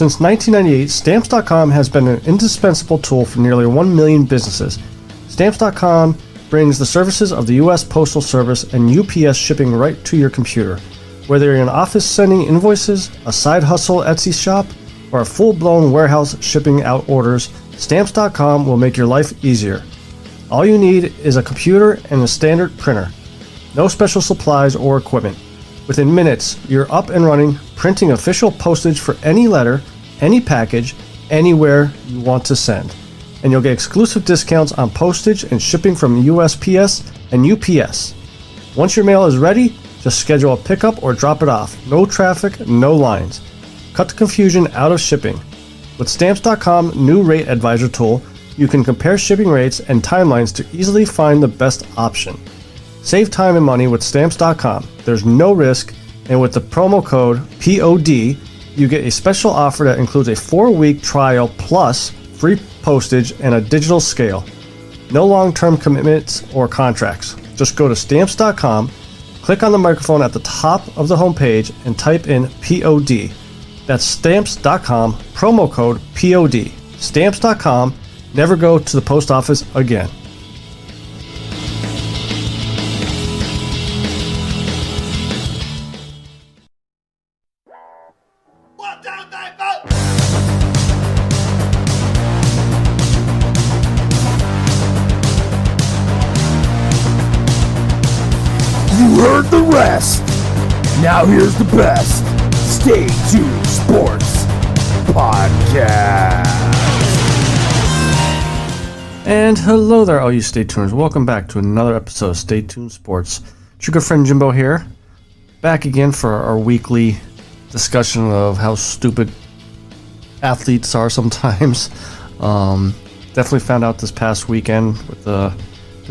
Since 1998, Stamps.com has been an indispensable tool for nearly 1 million businesses. Stamps.com brings the services of the U.S. Postal Service and UPS shipping right to your computer. Whether you're in an office sending invoices, a side hustle Etsy shop, or a full-blown warehouse shipping out orders, Stamps.com will make your life easier. All you need is a computer and a standard printer. No special supplies or equipment. Within minutes, you're up and running, printing official postage for any letter, any package, anywhere you want to send. And you'll get exclusive discounts on postage and shipping from USPS and UPS. Once your mail is ready, just schedule a pickup or drop it off. No traffic, no lines. Cut the confusion out of shipping. With Stamps.com new rate advisor tool, you can compare shipping rates and timelines to easily find the best option. Save time and money with Stamps.com. There's no risk, and with the promo code POD, you get a special offer that includes a 4-week trial plus free postage and a digital scale. No long-term commitments or contracts. Just go to Stamps.com, click on the microphone at the top of the homepage, and type in POD. That's Stamps.com, promo code POD. Stamps.com. Never go to the post office again. You heard the rest. Now here's the best. Stay Tuned Sports Podcast. And hello there, all you Stay Tuners. Welcome back to another episode of Stay Tuned Sports. It's your good friend Jimbo here. Back again for our weekly discussion of how stupid athletes are sometimes. Definitely found out this past weekend with the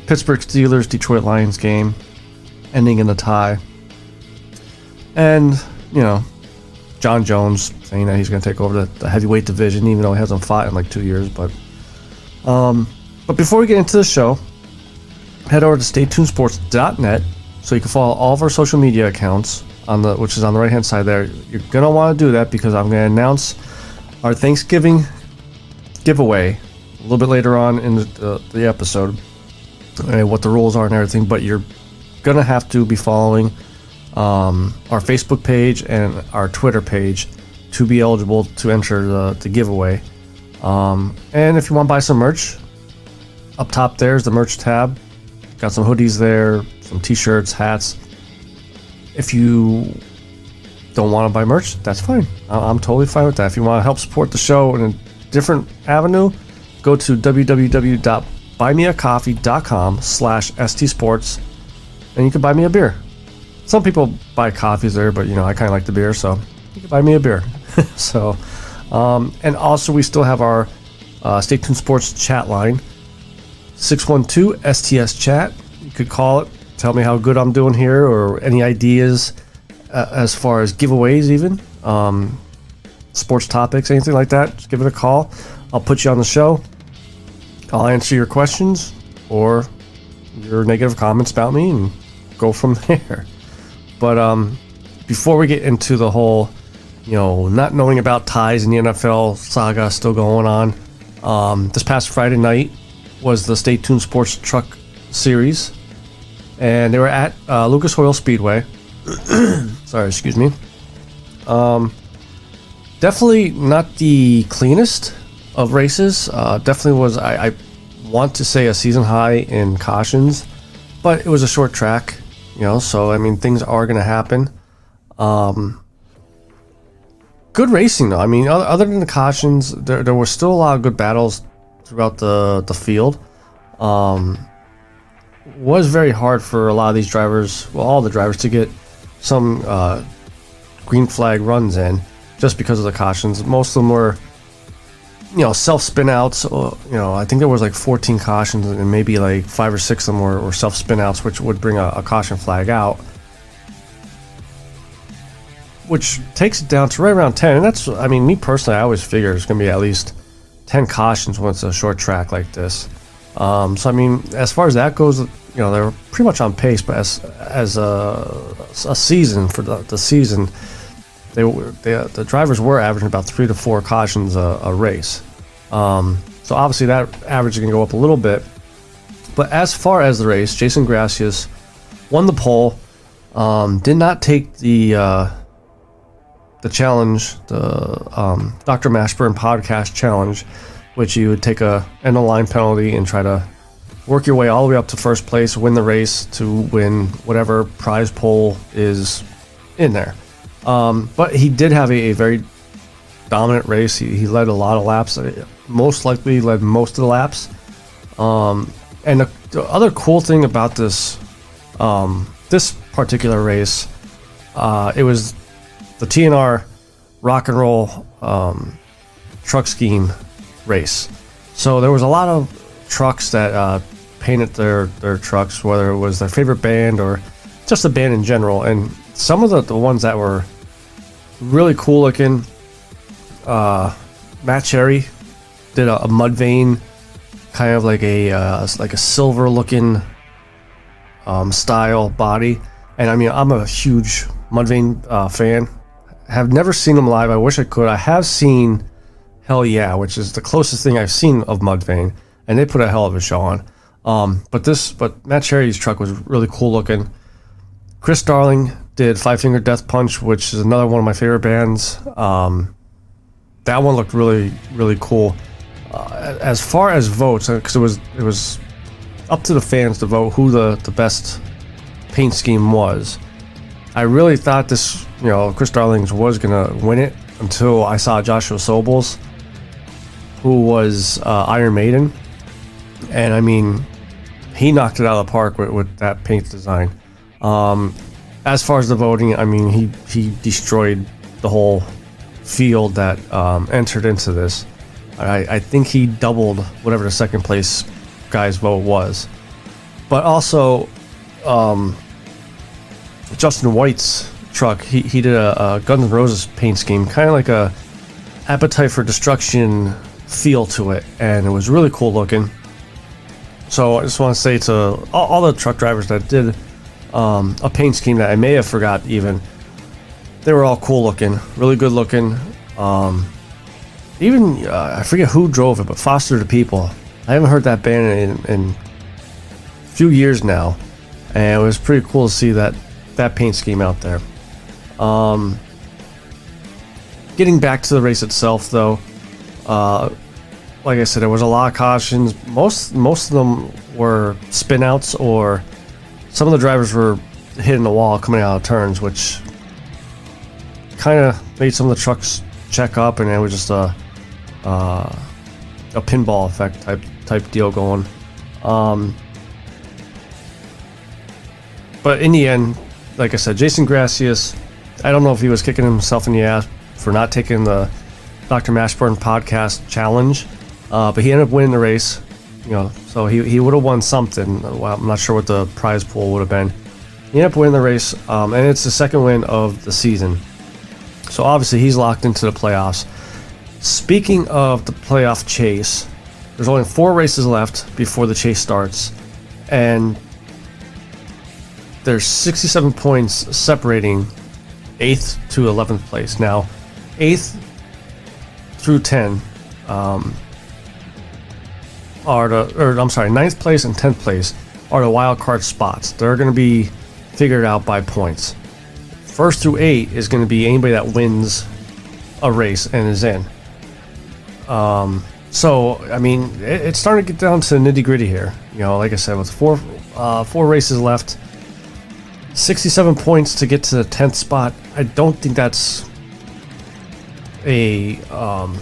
Pittsburgh Steelers-Detroit Lions game ending in a tie. And, you know, John Jones saying that he's going to take over the heavyweight division, even though he hasn't fought in like 2 years. But before we get into the show, head over to StayTunedSports.net so you can follow all of our social media accounts, which is on the right-hand side there. You're going to want to do that because I'm going to announce our Thanksgiving giveaway a little bit later on in the episode, what the rules are and everything. But you're going to have to be following our Facebook page and our Twitter page to be eligible to enter the giveaway. And if you want to buy some merch, up top there's the merch tab. Got some hoodies there, some t-shirts, hats. If you don't want to buy merch, that's fine. I'm totally fine with that. If you want to help support the show in a different avenue, go to www.buymeacoffee.com/stsports and you can buy me a beer. Some people buy coffees there, but you know, I kind of like the beer, so you can buy me a beer. So, and also we still have our Stay Tuned Sports chat line, 612-STS-CHAT. You could call it, tell me how good I'm doing here, or any ideas as far as giveaways even, sports topics, anything like that. Just give it a call. I'll put you on the show. I'll answer your questions or your negative comments about me and go from there. But before we get into the whole, you know, not knowing about ties in the NFL saga still going on, this past Friday night was the Stay Tuned Sports Truck Series, and they were at Lucas Oil Speedway. Sorry, excuse me. Definitely not the cleanest of races. Definitely was, I want to say, a season high in cautions, but it was a short track. You know, so I mean, things are going to happen. Good racing, though. I mean, other than the cautions, there were still a lot of good battles throughout the field. Was very hard for a lot of these drivers, well, all the drivers, to get some green flag runs in, just because of the cautions. Most of them were, you know, self spin outs. You know, I think there was like 14 cautions, and maybe like 5 or 6 of them were self spin outs, which would bring a caution flag out, which takes it down to right around 10. And that's, I mean, me personally, I always figure it's going to be at least 10 cautions when it's a short track like this. So I mean, as far as that goes, you know, they were pretty much on pace. But as a season, for the season, the drivers were averaging about 3 to 4 cautions a race. So obviously that average is going to go up a little bit. But as far as the race, Jason Gracias won the pole. Did not take the challenge, the Dr. Mashburn podcast challenge, which you would take a end of line penalty and try to work your way all the way up to first place, win the race to win whatever prize pole is in there. But he did have a very dominant race. He led a lot of laps. Most likely led most of the laps. And the other cool thing about this particular race, it was the TNR Rock and Roll truck scheme race. So there was a lot of trucks that painted their trucks, whether it was their favorite band or just the band in general. And some of the ones that were really cool looking, Matt Cherry did a Mudvayne, kind of like a silver looking style body. And I mean, I'm a huge Mudvayne fan. Have never seen them live. I wish I could. I have seen Hell Yeah, which is the closest thing I've seen of Mudvayne, and they put a hell of a show on. But Matt Cherry's truck was really cool looking. Chris Darling did Five Finger Death Punch, which is another one of my favorite bands. That one looked really, really cool. As far as votes, because it was up to the fans to vote who the best paint scheme was. I really thought this, Chris Darling's was gonna win it until I saw Joshua Sobel's, who was Iron Maiden, and I mean, he knocked it out of the park with that paint design. As far as the voting, I mean, he destroyed the whole field that entered into this. I think he doubled whatever the second place guy's vote was. But also, Justin White's truck, he did a Guns N' Roses paint scheme, kind of like a Appetite for Destruction feel to it, and it was really cool looking. So I just want to say to all the truck drivers that did a paint scheme that I may have forgot even, they were all cool looking, really good looking. Even I forget who drove it, but Foster the People. I haven't heard that band in a few years now, and it was pretty cool to see that paint scheme out there. Getting back to the race itself, though, like I said, there was a lot of cautions. Most of them were spin outs, or some of the drivers were hitting the wall coming out of turns, which kind of made some of the trucks check up, and it was just a pinball effect type deal going. But in the end, like I said, Jason Gracias, I don't know if he was kicking himself in the ass for not taking the Dr. Mashburn podcast challenge, but he ended up winning the race. So he would have won something. Well, I'm not sure what the prize pool would have been. He ended up winning the race, and it's the second win of the season. So obviously he's locked into the playoffs. Speaking of the playoff chase, there's only 4 races left before the chase starts, and there's 67 points separating 8th to 11th place. Now, 8th through 10 9th place and 10th place are the wild card spots. They're going to be figured out by points. 1st through 8 is going to be anybody that wins a race and is in. So, I mean, it's starting to get down to the nitty gritty here. Like I said, with four races left, 67 points to get to the 10th spot. I don't think that's a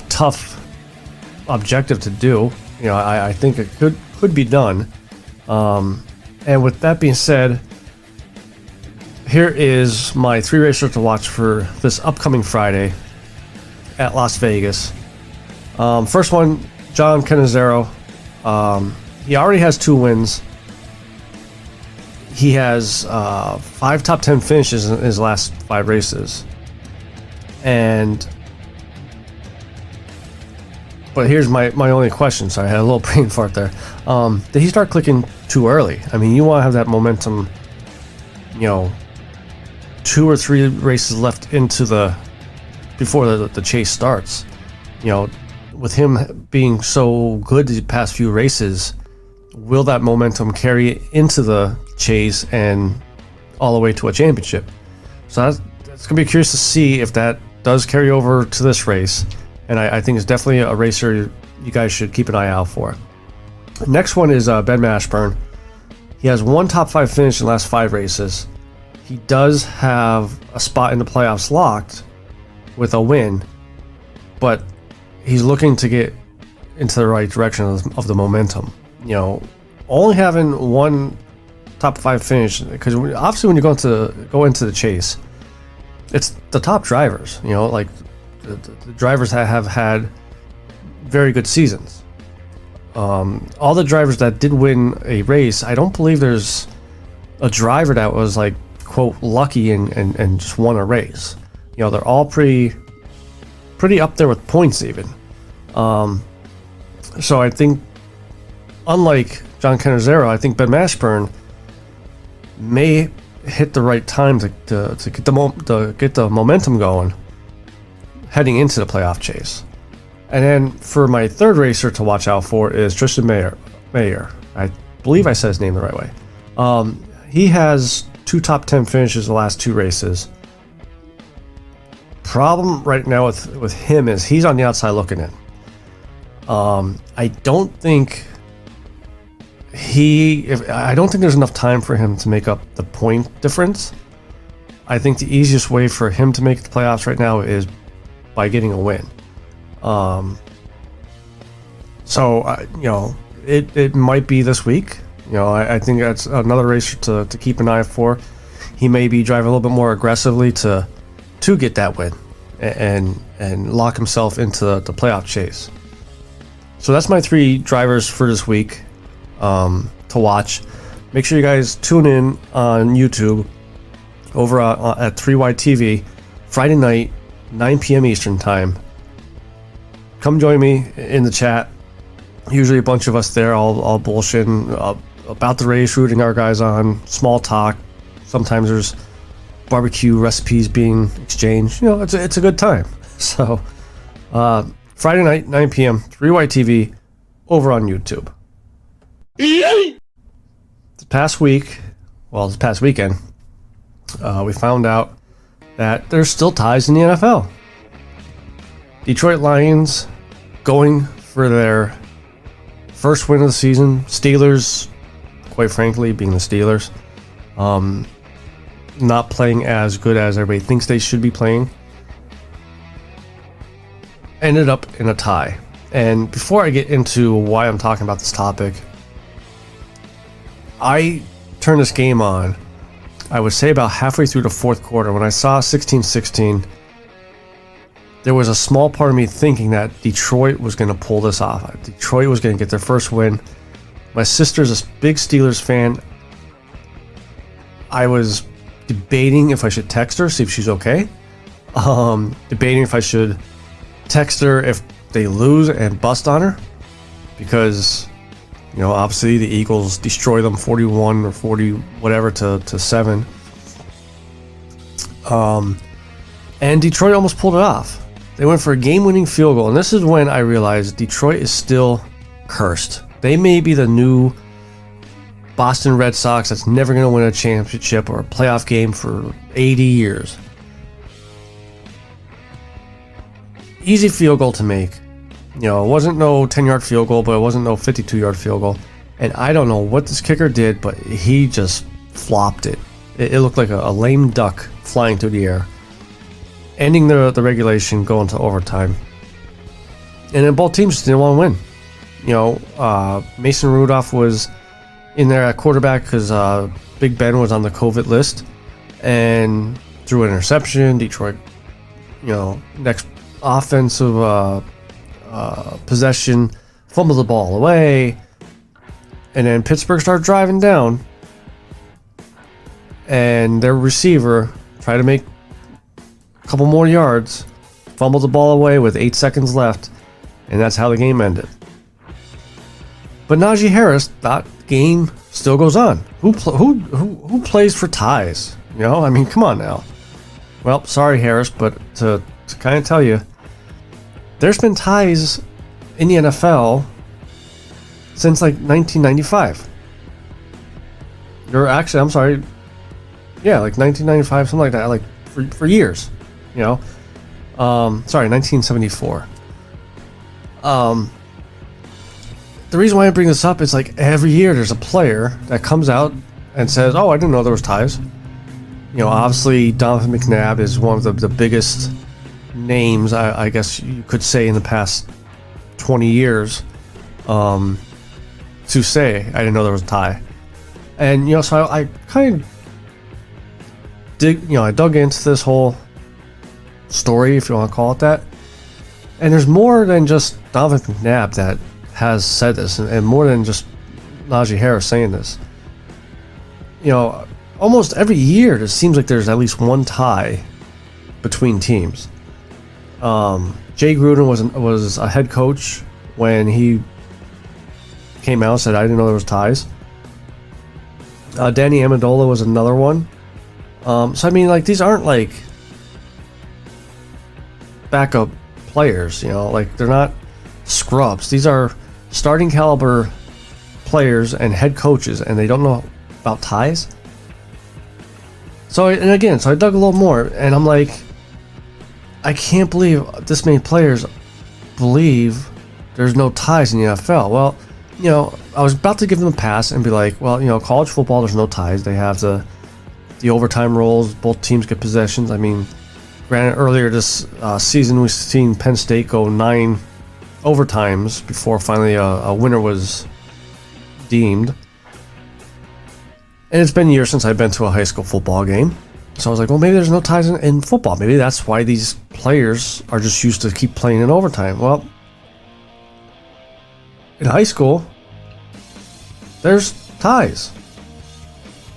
tough objective to do. I think it could be done. And with that being said, here is my 3 racers to watch for this upcoming Friday at Las Vegas. First one, John Cannizzaro. He already has 2 wins. He has 5 top 10 finishes in his last 5 races. But here's my only question. Sorry, I had a little brain fart there. Did he start clicking too early? I mean, you want to have that momentum, 2 or 3 races left into the before the chase starts. You know, with him being so good the past few races, will that momentum carry into the chase and all the way to a championship? So that's going to be curious to see if that does carry over to this race. And I think it's definitely a racer you guys should keep an eye out for. Next one is Ben Mashburn. He has one top 5 finish in the last 5 races. He does have a spot in the playoffs locked with a win, but he's looking to get into the right direction of the momentum. You know, only having one top 5 finish, because obviously when you go into the chase, it's the top drivers. You know, like the drivers that have had very good seasons. All the drivers that did win a race, I don't believe there's a driver that was like, quote, lucky and just won a race. You know, they're all pretty up there with points even. So I think, unlike John Cannizzaro, I think Ben Mashburn may hit the right time to get the momentum going heading into the playoff chase. And then for my third racer to watch out for is Tristan Mayer. I believe I said his name the right way. He has 2 top 10 finishes the last 2 races. Problem right now with him is he's on the outside looking in. I don't think there's enough time for him to make up the point difference. I think the easiest way for him to make the playoffs right now is by getting a win. You know, it might be this week. You know, I think that's another racer to keep an eye for. He may be driving a little bit more aggressively to get that win and lock himself into the playoff chase. So that's my 3 drivers for this week to watch. Make sure you guys tune in on YouTube over at 3Y TV Friday night, 9 p.m. Eastern time. Come join me in the chat. Usually a bunch of us there, all bullshitting about the race, rooting our guys on, small talk. Sometimes there's barbecue recipes being exchanged. You know, it's a good time. So Friday night, 9 p.m., 3Y TV over on YouTube. This past weekend, we found out that there's still ties in the NFL. Detroit Lions going for their first win of the season. Steelers, quite frankly, being the Steelers, not playing as good as everybody thinks they should be playing, ended up in a tie. And before I get into why I'm talking about this topic, I turned this game on, I would say about halfway through the 4th quarter. When I saw 16-16, there was a small part of me thinking that Detroit was going to pull this off. Detroit was going to get their first win. My sister's a big Steelers fan. I was debating if I should text her, see if she's okay. Debating if I should text her if they lose and bust on her, because, you know, obviously the Eagles destroy them 41 or 40 whatever to 7. And Detroit almost pulled it off. They went for a game-winning field goal, and this is when I realized Detroit is still cursed. They may be the new Boston Red Sox that's never going to win a championship or a playoff game for 80 years. Easy field goal to make. You know, it wasn't no 10-yard field goal, but it wasn't no 52-yard field goal. And I don't know what this kicker did, but he just flopped it. It looked like a lame duck flying through the air, ending the regulation, going to overtime. And then both teams didn't want to win. You know, Mason Rudolph was in there at quarterback because Big Ben was on the COVID list and threw an interception. Detroit, you know, next offensive possession, fumbled the ball away. And then Pittsburgh started driving down, and their receiver tried to make a couple more yards, fumbled the ball away with 8 seconds left, and that's how the game ended. But Najee Harris, that game still goes on. Who plays for ties? You know, I mean, come on now. Well, sorry, Harris, but to to kind of tell you, there's been ties in the NFL since like 1995. I'm sorry. Yeah, like 1995, something like that, like for years, you know. Sorry, 1974. The reason why I bring this up is like every year there's a player that comes out and says, "Oh, I didn't know there was ties." You know, obviously Donovan McNabb is one of the biggest names, I guess you could say, in the past 20 years, to say I didn't know there was a tie. And, you know, so I kind of I dug into this whole story, if you want to call it that. And there's more than just Donovan McNabb that has said this, and more than just Najee Harris saying this. You know, almost every year it seems like there's at least one tie between teams. Jay Gruden was a head coach when he came out and said, "I didn't know there was ties." Danny Amendola was another one. So I mean, like, these aren't like backup players, you know, like they're not scrubs. These are starting caliber players and head coaches, and they don't know about ties. So I dug a little more, and I'm like, I can't believe this many players believe there's no ties in the NFL. Well, you know, I was about to give them a pass and be like, well, you know, college football, there's no ties. They have the overtime rules. Both teams get possessions. I mean, granted, earlier this season, we've seen Penn State go 9 overtimes before finally a winner was deemed. And it's been years since I've been to a high school football game. So I was like, well, maybe there's no ties in football. Maybe that's why these players are just used to keep playing in overtime. Well, in high school, there's ties.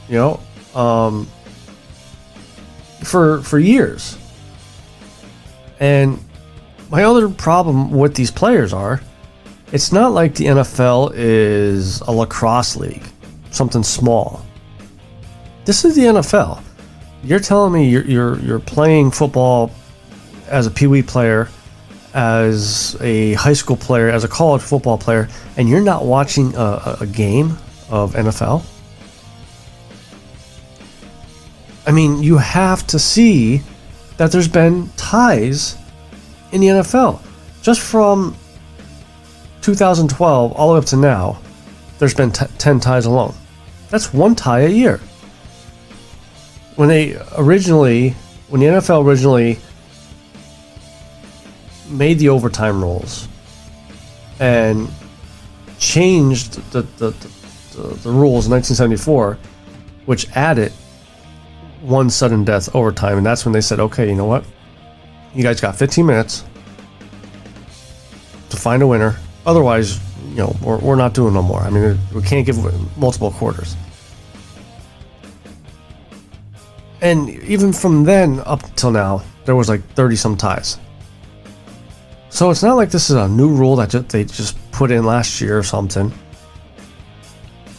You know, for years. And my other problem with these players are, it's not like the NFL is a lacrosse league, something small. This is the NFL. You're telling me you're playing football as a pee-wee player, as a high school player, as a college football player, and you're not watching a game of NFL? I mean, you have to see that there's been ties in the NFL. Just from 2012 all the way up to now, there's been 10 ties alone. That's one tie a year. When the NFL originally made the overtime rules and changed the rules in 1974, which added one sudden death overtime, and that's when they said, okay, you know what? You guys got 15 minutes to find a winner. Otherwise, you know, we're not doing no more. I mean, we can't give multiple quarters. And even from then up till now, there was like 30 some ties. So it's not like this is a new rule that they just put in last year or something.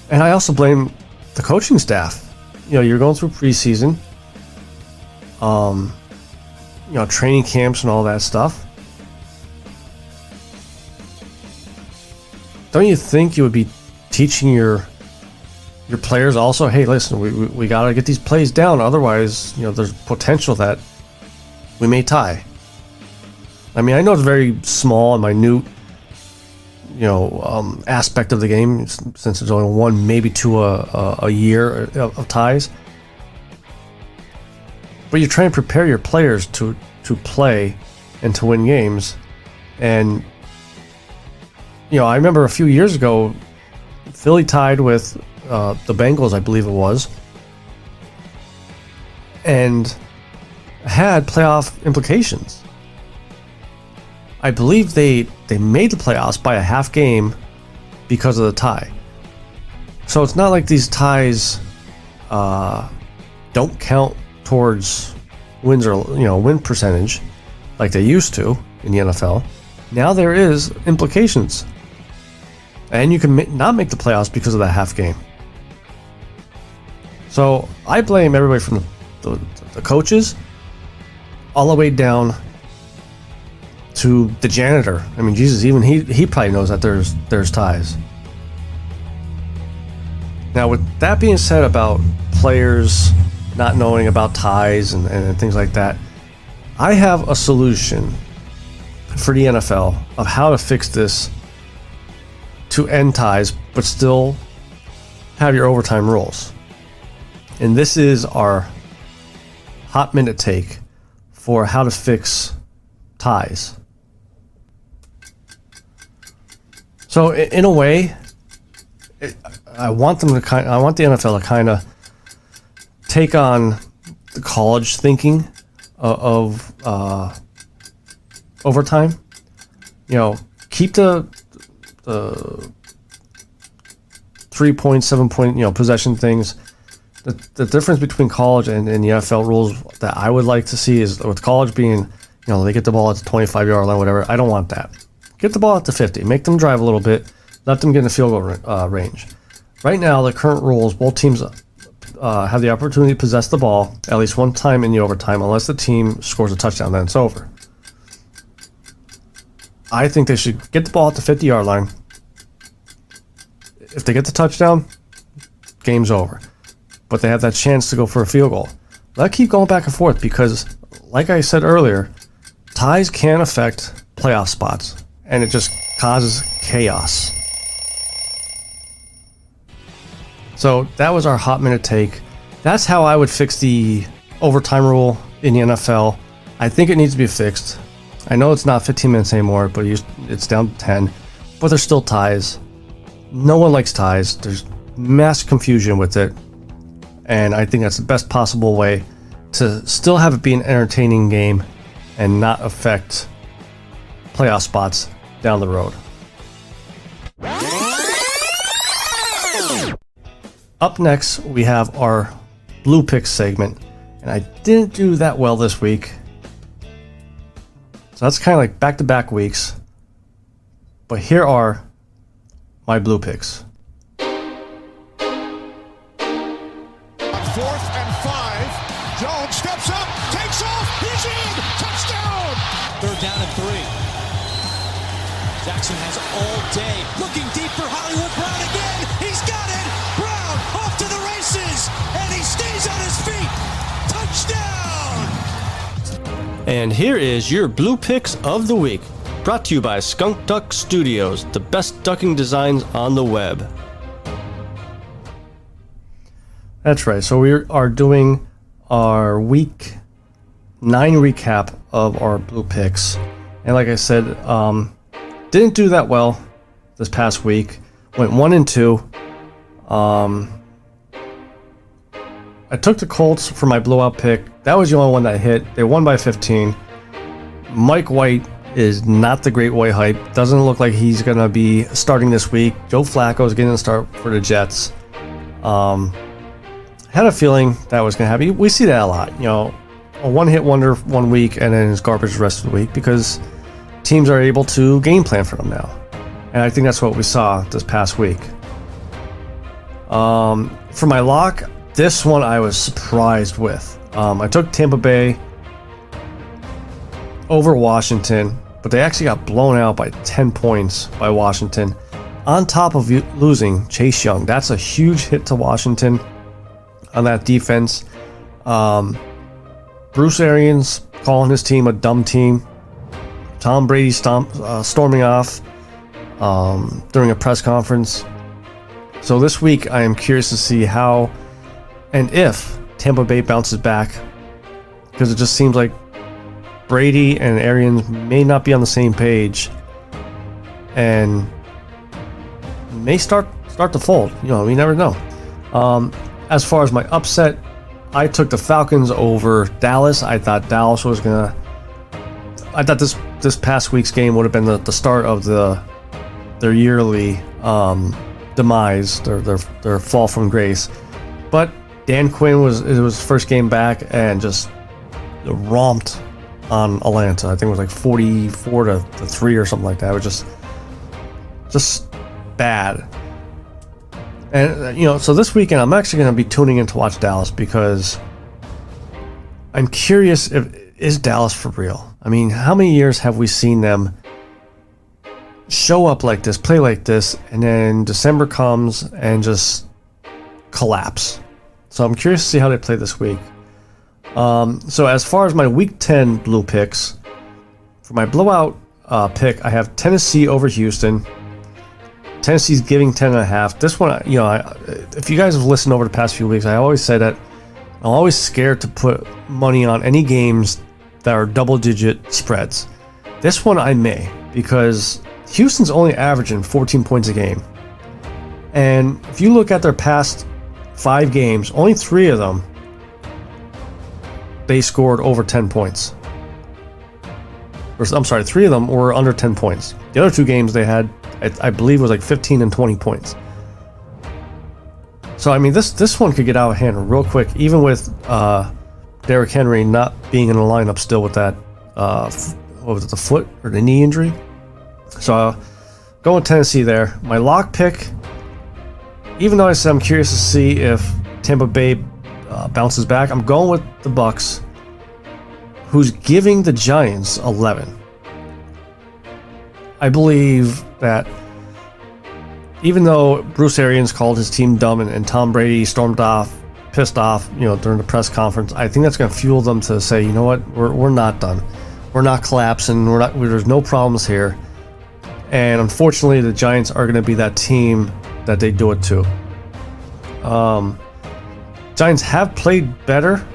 And I also blame the coaching staff. You know, you're going through preseason, you know, training camps and all that stuff. Don't you think you would be teaching your players also, hey, listen, we got to get these plays down, otherwise, you know, there's potential that we may tie. I mean, I know it's very small and minute, you know, aspect of the game, since there's only one, maybe two a year of ties. But you're trying to prepare your players to play and to win games. And, you know, I remember a few years ago, Philly tied with the Bengals, I believe it was, and had playoff implications. I believe they made the playoffs by a half game because of the tie. So it's not like these ties don't count towards wins or, you know, win percentage like they used to in the NFL. Now there is implications, and you can not make the playoffs because of that half game. So I blame everybody from the coaches all the way down to the janitor. I mean, Jesus, even he probably knows that there's ties. Now, with that being said about players not knowing about ties and things like that, I have a solution for the NFL of how to fix this to end ties, but still have your overtime rules. And this is our hot minute take for how to fix ties. So in a way, I want the NFL to kind of take on the college thinking of overtime. You know, keep the 3-point, 7-point, possession things. The difference between college and the NFL rules that I would like to see is with college being, they get the ball at the 25-yard line, whatever. I don't want that. Get the ball at the 50. Make them drive a little bit. Let them get in the field goal range. Right now, the current rules, both teams have the opportunity to possess the ball at least one time in the overtime, unless the team scores a touchdown, then it's over. I think they should get the ball at the 50-yard line. If they get the touchdown, game's over. But they have that chance to go for a field goal. Let keep going back and forth because, like I said earlier, ties can affect playoff spots, and it just causes chaos. So that was our hot minute take. That's how I would fix the overtime rule in the NFL. I think it needs to be fixed. I know it's not 15 minutes anymore, but it's down to 10. But there's still ties. No one likes ties. There's mass confusion with it. And I think that's the best possible way to still have it be an entertaining game and not affect playoff spots down the road. Up next, we have our Blue Picks segment. And I didn't do that well this week. So that's kind of like back-to-back weeks. But here are my Blue Picks. 4th and 5. Jones steps up, takes off, he's in! Touchdown! 3rd down and 3. Jackson has all day. Looking deep for Hollywood Brown again. He's got it! Brown off to the races! And he stays on his feet! Touchdown! And here is your Blue Picks of the week. Brought to you by Skunk Duck Studios, the best ducking designs on the web. That's right. So we are doing our week 9 recap of our Blue Picks. And like I said, didn't do that well this past week. Went 1-2. I took the Colts for my blowout pick. That was the only one that hit. They won by 15. Mike White is not the great white hype. Doesn't look like he's going to be starting this week. Joe Flacco is getting a start for the Jets. Had a feeling that was going to happen. We see that a lot. A one-hit wonder one week and then it's garbage the rest of the week because teams are able to game plan for them now. And I think that's what we saw this past week. For my lock, this one I was surprised with. I took Tampa Bay over Washington, but they actually got blown out by 10 points by Washington. On top of losing Chase Young. That's a huge hit to Washington on that defense. Bruce Arians calling his team a dumb team. Tom Brady storming off during a press conference. So this week I am curious to see how and if Tampa Bay bounces back, because it just seems like Brady and Arians may not be on the same page and may start to fold. We never know. As far as my upset, I took the Falcons over Dallas. I thought Dallas was gonna. I thought this past week's game would have been the start of their yearly demise, their fall from grace. But Dan Quinn was his first game back and just romped on Atlanta. I think it was like 44-3 or something like that. It was just bad. And so this weekend I'm actually going to be tuning in to watch Dallas because I'm curious is Dallas for real? I mean, how many years have we seen them show up like this, play like this, and then December comes and just collapse? So I'm curious to see how they play this week. So as far as my Week 10 blue picks, for my blowout pick, I have Tennessee over Houston. Tennessee's giving 10.5. This one, if you guys have listened over the past few weeks, I always say that I'm always scared to put money on any games that are double-digit spreads. This one I may, because Houston's only averaging 14 points a game. And if you look at their past 5 games, only 3 of them, they scored over 10 points. I'm sorry, 3 of them were under 10 points. The other 2 games they had, I believe, was like 15 and 20 points. So, I mean, this one could get out of hand real quick, even with Derrick Henry not being in the lineup still with that, what was it, the foot or the knee injury? So, going Tennessee there. My lock pick, even though I said I'm curious to see if Tampa Bay bounces back, I'm going with the Bucks, who's giving the Giants 11. I believe that even though Bruce Arians called his team dumb and Tom Brady stormed off, pissed off, during the press conference, I think that's going to fuel them to say, you know what, we're not done. We're not collapsing. There's no problems here. And unfortunately, the Giants are going to be that team that they do it to. Giants have played better,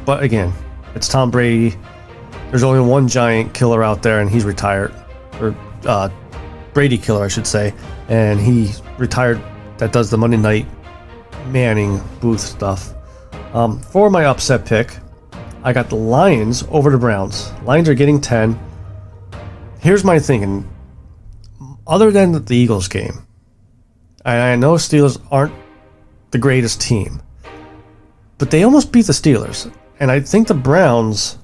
but again, it's Tom Brady. There's only one giant killer out there, and he's retired. Or Brady killer, I should say. And he retired, that does the Monday night Manning booth stuff. For my upset pick, I got the Lions over the Browns. Lions are getting 10. Here's my thinking. Other than the Eagles game, I know Steelers aren't the greatest team, but they almost beat the Steelers. And I think the Browns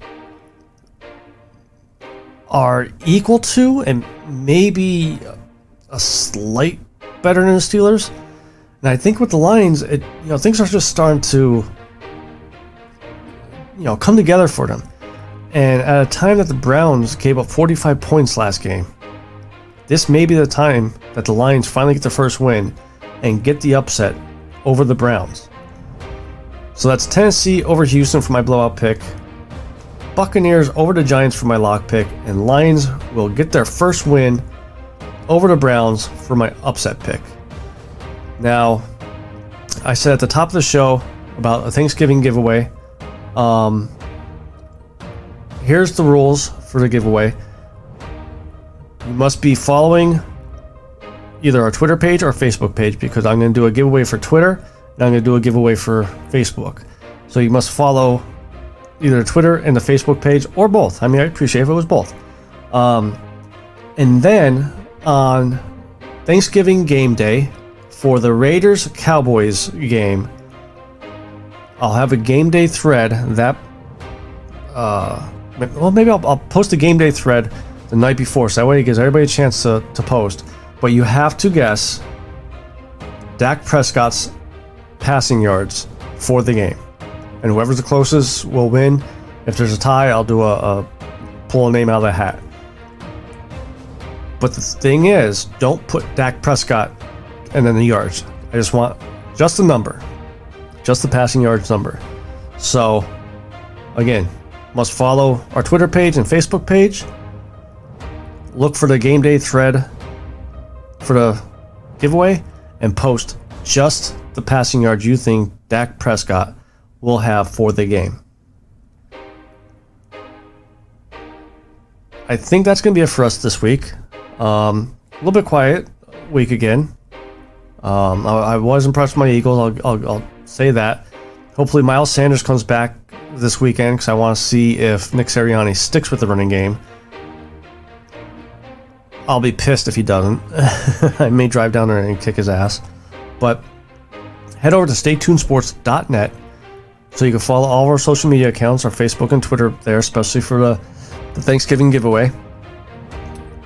are equal to and maybe a slight better than the Steelers. And I think with the Lions, things are just starting to come together for them. And at a time that the Browns gave up 45 points last game, this may be the time that the Lions finally get the first win and get the upset over the Browns. So that's Tennessee over Houston for my blowout pick, Buccaneers over the Giants for my lock pick, and Lions will get their first win over the Browns for my upset pick. Now, I said at the top of the show about a Thanksgiving giveaway. Here's the rules for the giveaway. You must be following either our Twitter page or Facebook page, because I'm going to do a giveaway for Twitter and I'm going to do a giveaway for Facebook. So you must follow either Twitter and the Facebook page or both. I mean, I'd appreciate if it was both. And then on Thanksgiving game day for the Raiders-Cowboys game, I'll have a game day thread that, maybe I'll post a game day thread the night before, so that way it gives everybody a chance to post. But you have to guess Dak Prescott's passing yards for the game, and whoever's the closest will win. If there's a tie, I'll do pull a name out of the hat. But the thing is, don't put Dak Prescott and then the yards. I just want just the number, just the passing yards number. So again, must follow our Twitter page and Facebook page. Look for the game day thread for the giveaway and post just the passing yards you think Dak Prescott will have for the game. I think that's going to be it for us this week. A little bit quiet week again. I was impressed with my Eagles. I'll say that. Hopefully Miles Sanders comes back this weekend, because I want to see if Nick Sirianni sticks with the running game. I'll be pissed if he doesn't. I may drive down there and kick his ass. But head over to staytunesports.net so you can follow all of our social media accounts, our Facebook and Twitter there, especially for the Thanksgiving giveaway.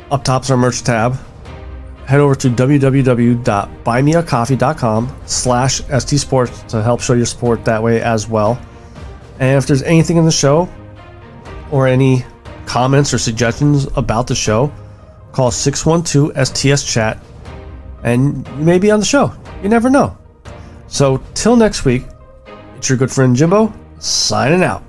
Up top is our merch tab. Head over to www.buymeacoffee.com/stsports to help show your support that way as well. And if there's anything in the show or any comments or suggestions about the show, call 612-STS-CHAT, and you may be on the show. You never know. So, till next week, it's your good friend Jimbo, signing out.